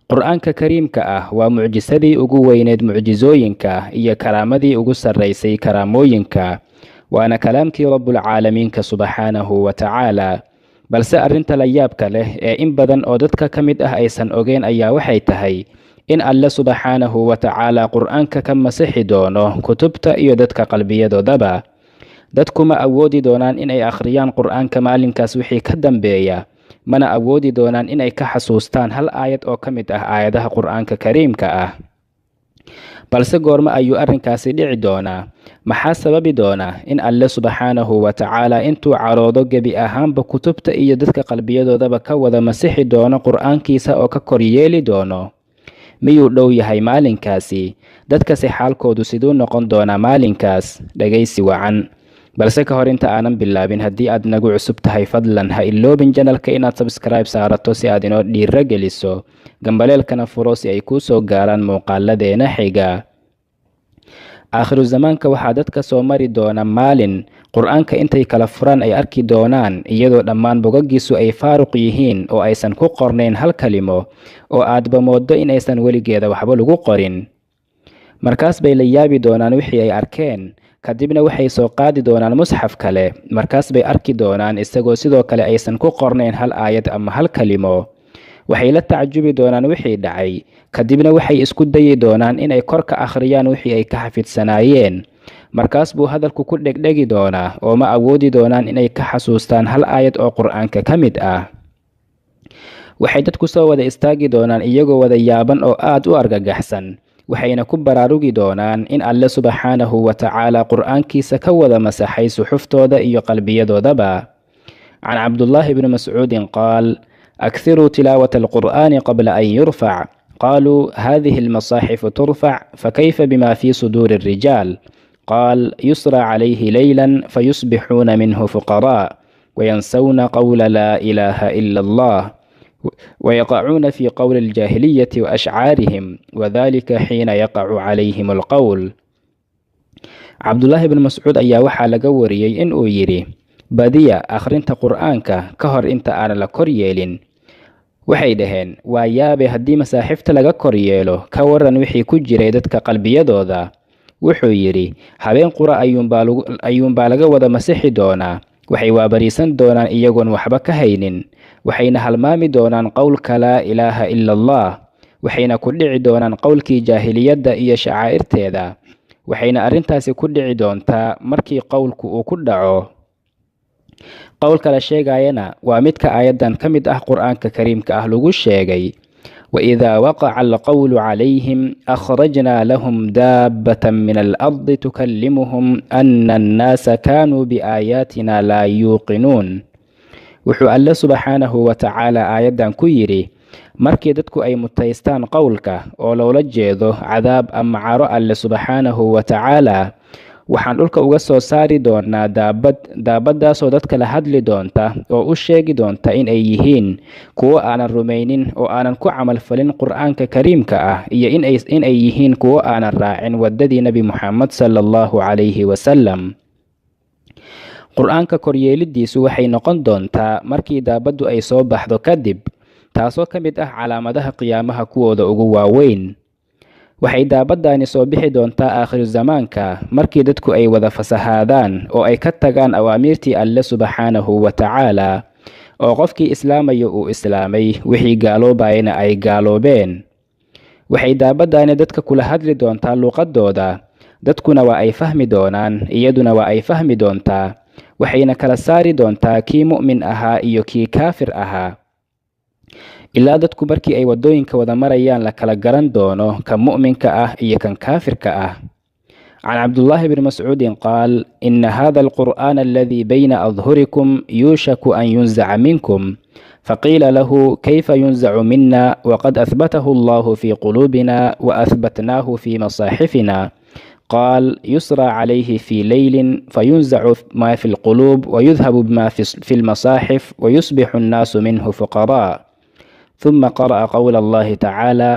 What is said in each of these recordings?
qur'aanka kariimka ah waa mucjisadii ugu weyneed mucjisooyinka iyo karaamadii ugu sarraysay karaamooyinka, waana kalaamkii rabbulcaalamiinka subxaanahu wa tacaala. balse arrinta la yaabka leh ee in badan oo dadka ka mid ah aysan ogeyn ayaa waxay tahay in alle subxaanahu wa tacaala qur'aanka ka masixi doono kutubta iyo dadka qalbiyadoodaba. dadku ma awoodi doonaan inay akhriyaan qur'aanka maalinkaas wixii ka dambeeya, mana awoodi doonaan inay ka xasuustaan hal aayad oo ka mid ah aayadaha qur'aanka kariimka ah. balse goorma ayuu arrinkaasi dhici doonaa? maxaa sababi doona in alle subxaanahu wa tacaala intuu caroodo gebi ahaanba kutubta iyo dadka qalbiyadoodaba ka wada masixi doono qur'aankiisa oo ka kor yeeli doono? miyuu dhow yahay maalinkaasi? dadkasi xaalkoodu siduu noqon doonaa maalinkaas? dhegaysi wacan. balse ka hor inta aanan bilaabin, haddii aad nagu cusub tahay fadlan ha iloobin janalka inaad sabskribe saarato si aad inoo dhiiro geliso, gambaleelkana furo si ay kuu soo gaaraan muuqaaladeena xiga. aakhiru zamaanka waxaa dadka soo mari doona maalin qur'aanka intay kala furaan ay arki doonaan iyadoo dhammaan bogagiisu ay faaruq yihiin oo aysan ku qornayn hal kalimo, oo aadba mooddo inaysan weligeeda waxba lagu qorin. markaas bay la yaabi doonaan wixii ay arkeen, kadibna waxay soo qaadi doonaan musxaf kale, markaas bay arki doonaan isagoo sidoo kale aysan ku qornayn hal aayad ama hal kalimo. waxay la tacjubi doonaan wixii dhacay, kadibna waxay isku dayi doonaan inay kor ka akhriyaan wixii ay ka xafidsanaayeen. markaas buu hadalku ku dhegdhegi doonaa oo ma awoodi doonaan inay ka xasuustaan hal aayad oo qur'aanka ka mid ah. waxay dadku soo wada istaagi doonaan iyagoo wada yaaban oo aad u argagaxsan, waxayna ku baraarugi doonaan in alle subxaanahu wa tacaala qur'aankiisa ka wada masaxay suxuftooda iyo qalbiyadoodaba. can cabdullaahi bni mascuudin qaal: أكثروا تلاوة القرآن قبل أن يرفع. قالوا: هذه المصاحف ترفع فكيف بما في صدور الرجال؟ قال: يسرى عليه ليلا فيصبحون منه فقراء وينسون قول لا إله إلا الله ويقعون في قول الجاهلية وأشعارهم، وذلك حين يقع عليهم القول. عبد الله بن مسعود ayaa waxaa laga wariyey in uu yidhi: badiya akhrinta qur'aanka ka hor inta aan la kor yeelin. waxay dhaheen: waa yaabe haddii masaaxifta laga kor yeelo, ka waran wixii ku jiray dadka qalbiyadooda. wuxuu yidhi: habeen qura ayuunbaa laga wada masixi doonaa. waxay waabariisan doonaan iyagoon waxba ka haynin, waxayna halmaami doonaan qowlka laa ilaaha ila allah, waxayna ku dhici doonaan qowlkii jaahiliyadda iyo shacaa'irteeda. waxayna arrintaasi ku dhici doontaa markii qowlku uu ku dhaco. qowlka la sheegayana waa midka aayaddan ka mid ah qur'aanka kariimka ah lagu sheegay: waidaa waqaca alqowlu calayhim akhrajnaa lahum daabbatan min alardi tukallimuhum ana annaasa kaanuu biaayaatina laa yuuqinuun. wuxuu alle subxaanahu wa tacaala aayaddan ku yidhi: markii dadku ay mutaystaan qowlka oo loola jeedo cadaab ama caro alle subxaanahu wa tacaala, waxaan dhulka uga soo saari doonaa daabaddaasoo dadka la hadli doonta oo u sheegi doonta in ay yihiin kuwo aanan rumaynin oo aanan ku camalfalin qur'aanka kariimka ah, iyo in ay yihiin kuwo aanan raacin waddadii nebi muxamed sala allahu calayhi wasalam. qur'aanka koryeelidiisu waxay noqon doontaa markii daabaddu ay soo baxdo kadib, taasoo ka mid ah calaamadaha qiyaamaha kuwooda ugu waaweyn. waxay daabaddaani soo bixi doontaa aakhiru zamaanka markii dadku ay wada fasahaadaan oo ay ka tagaan awaamiirtii alle subxaanahu wa tacaala, oo qofkii islaamaya uu islaamay, wixii gaaloobayana ay gaaloobeen. waxay daabaddaani dadka kula hadli doontaa luuqadooda, dadkuna waa ay fahmi doonaan, iyaduna waa ay fahmi doontaa. waxayna kala saari doontaa kii mu'min ahaa iyo kii kaafir ahaa, ilaa dadku markii ay waddooyinka wada marayaan la kala garan doono kan mu'minka ah iyo kan kaafirka ah. can cabdullaahi bni mascuudin qaal: ina hada alqur'aana aladii bayna adhurikum yuushaku an yunzaca minkum. faqiila lahu: kayfa yunzacu mina waqad ahbatahu allahu fi quluubina waahbatnaahu fi masaaxifina. qaal: yusraa calayhi fi leylin fayunzacu ma fi lquluub wayudhabu bima fi lmasaaxif wayusbixu annaasu minhu fuqaraa. ثم قرأ قول الله تعالى: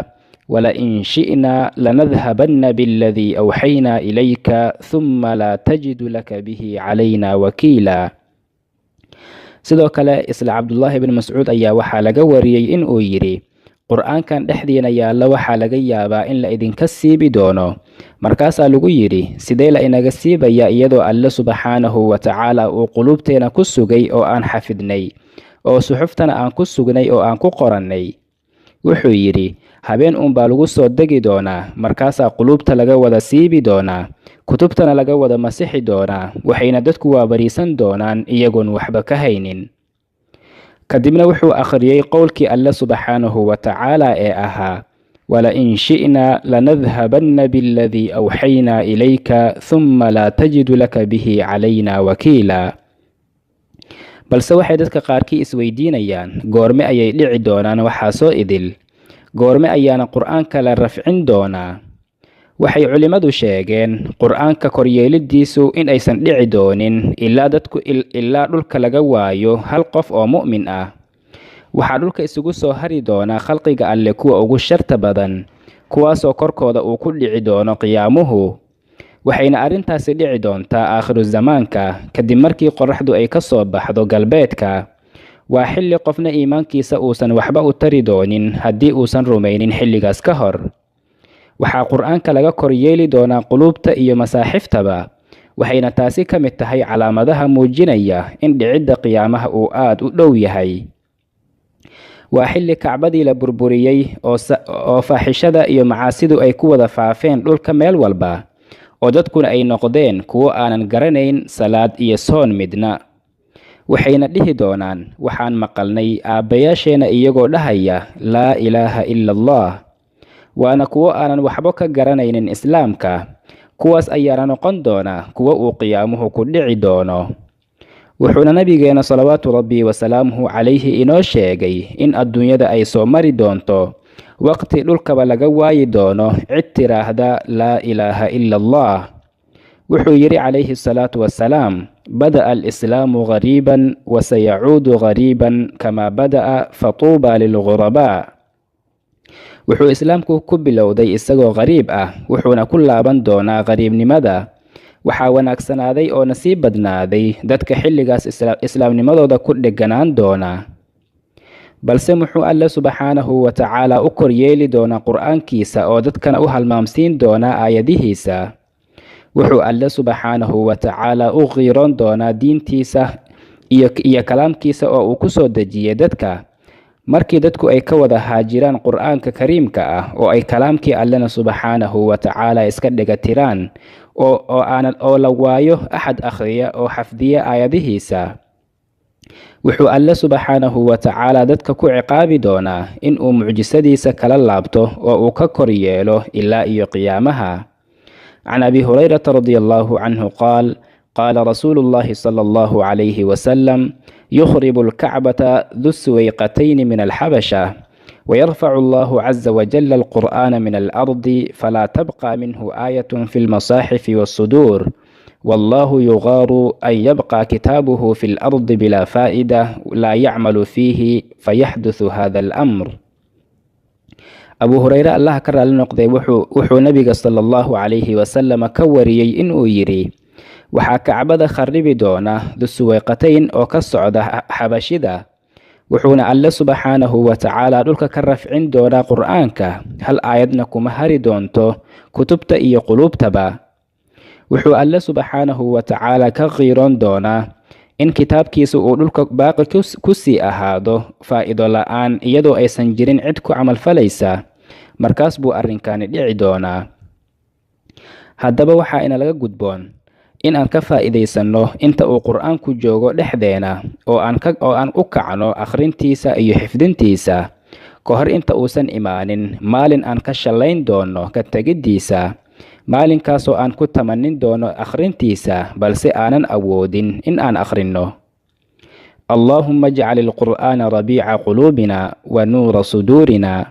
ولئن شئنا لنذهبن بالذي أوحينا إليك ثم لا تجد لك به علينا وكيلا. sidoo kale isla cabdullaahi bn mascuud ayaa waxaa laga wariyey in uu yidhi: qur'aankan dhexdiina yaalla waxaa laga yaabaa in la idinka siibi doono. Markaasaa lagu yidhi, sidee la inaga siibayaa iyadoo alle subxaanahu wa tacaala uu quluubteena ku sugay oo aan xafidnay, oo suxuftana aan ku sugnay oo aan ku qorannay? Wuxuu yidhi, habeen unbaa lagu soo degi doonaa, markaasaa quluubta laga wada siibi doonaa, kutubtana laga wada masixi doonaa, waxayna dadku waabariisan doonaan iyagoon waxba ka haynin. kadibna wuxuu akhriyey qowlkii alle subxaanahu wa tacaala ee ahaa, walain shi'naa lanadhabanna biladii awxaynaa ilayka huma laa tajidu laka bihi calaynaa wakiila. balse waxay dadka qaarkii isweydiinayaan, goorme ayay dhici doonaan waxaasoo idil? goorme ayaana qur'aanka la rafcin doonaa? waxay culimmadu sheegeen qur'aanka koryeelidiisu in aysan dhici doonin ilaa dhulka laga waayo hal qof oo mu'min ah. waxaa dhulka isugu soo hari doonaa khalqiga alle kuwa ugu sharta badan, kuwaasoo korkooda uu ku dhici doono qiyaamuhu. waxayna arrintaasi dhici doontaa aakhiru zamaanka, kadib markii qorraxdu ay ka soo baxdo galbeedka. waa xilli qofna iimaankiisa uusan waxba u tari doonin haddii uusan rumaynin xilligaas ka hor. waxaa qur'aanka laga koryeeli doonaa quluubta iyo masaaxiftaba, waxayna taasi ka mid tahay calaamadaha muujinaya in dhicidda qiyaamaha uu aad u dhow yahay. waa xilli kacbadii la burburiyey oo faaxishada iyo macaasidu ay ku wada faafeen dhulka meel walba, oo dadkuna ay noqdeen kuwo aanan garanayn salaad iyo soon midna. waxayna dhihi doonaan, waxaan maqalnay aabbayaasheenna iyagoo dhahaya laa ilaaha ila allah, waana kuwo aanan waxba ka garanaynin islaamka. kuwaas ayaana noqon doona kuwo uu qiyaamuhu ku dhici doono. wuxuuna nabigeena salawaatu rabbi wasalaamuhu calayhi inoo sheegay in adduunyada ay soo mari doonto waqti dhulkaba laga waayi doono cid tiraahda laa ilaaha ila allah. wuxuu yidhi calayhi salaatu wasalaam, bada'a alislaamu ghariiban wasayacuudu ghariiban kamaa bada'a fatuuba lilghurabaa. wuxuu islaamku ku bilowday isagoo ghariib ah, wuxuuna ku laaban doonaa ghariibnimada. waxaa wanaagsanaaday oo nasiib badnaaday dadka xilligaas islaamnimadooda ku dheganaan doona. balse muxuu alle subxaanahu wa tacaala u koryeeli doonaa qur'aankiisa oo dadkana u halmaamsiin doonaa aayadihiisa? wuxuu alle subxaanahu wa tacaala u qiiroon doonaa diintiisa iyo kalaamkiisa oo uu ku soo dejiyey dadka, markii dadku ay ka wada haajiraan qur'aanka kariimka ah oo ay kalaamkii allena subxaanahu wa tacaala iska dhegatiraan oo la waayo axad akhriya oo xafdiya aayadihiisa. wuxuu alle subxaanahu wa tacaala dadka ku ciqaabi doonaa in uu mucjisadiisa kala laabto oo uu ka kor yeelo ilaa iyo qiyaamaha. can abi hurayrata radi allahu canhu qaal, qaala rasuulu llahi sala allahu calayhi wasalam, يخرب الكعبة ذو السويقتين من الحبشة ويرفع الله عز وجل القرآن من الأرض فلا تبقى منه آية في المصاحف والصدور والله يغار أن يبقى كتابه في الأرض بلا فائدة لا يعمل فيه فيحدث هذا الأمر. أبو هريرة الله كرر لنقضي وحو نبي صلى الله عليه وسلم كوريي إنه يري waxaa kacbada kharibi doona dusuweyqatayn oo ka socda xabashida, wuxuuna alle subxaanahu wa tacaala dhulka ka rafcin doonaa qur'aanka, hal aayadna kuma hari doonto kutubta iyo quluubtaba. wuxuu alle subxaanahu wa tacaala ka qiiroon doonaa in kitaabkiisa uu dhulka baaqi ku sii ahaado faa'iido la'aan iyadoo aysan jirin cid ku camalfalaysa. markaas buu arrinkani dhici doonaa. haddaba waxaa inalaga gudboon in aan ka faa'iidaysanno inta uu qur'aanku joogo dhexdeena oo aan u kacno akhrintiisa iyo xifdintiisa ka hor inta uusan imaanin maalin aan ka shallayn doono ka tegiddiisa, maalinkaasoo aan ku tamanin doono akhrintiisa balse aanan awoodin in aan akhrinno. allaahumma ajcal ilqur'aana rabiica quluubina wa nuura suduurina.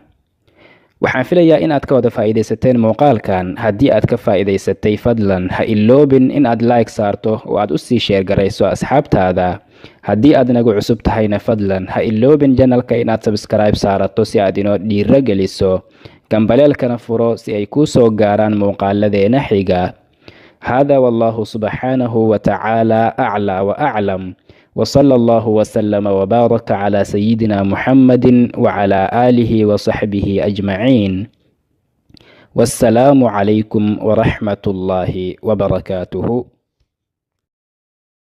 waxaan filayaa inaad ka wada faa'iidaysateen muuqaalkan. haddii aad ka faa'iidaysatay fadlan ha iloobin in aad like saarto oo aad u sii sheergarayso asxaabtaada. haddii aad nagu cusub tahayna fadlan ha iloobin janalka inaad subscribe saarato si aad inoo dhiiro geliso, gambaleelkana furo si ay kuu soo gaaraan muuqaaladeena xiga. hada wallahu subxaanahu wa tacaala aclaa wa aclam, وصلى الله وسلم وبارك على سيدنا محمد وعلى آله وصحبه أجمعين. والسلام عليكم ورحمة الله وبركاته.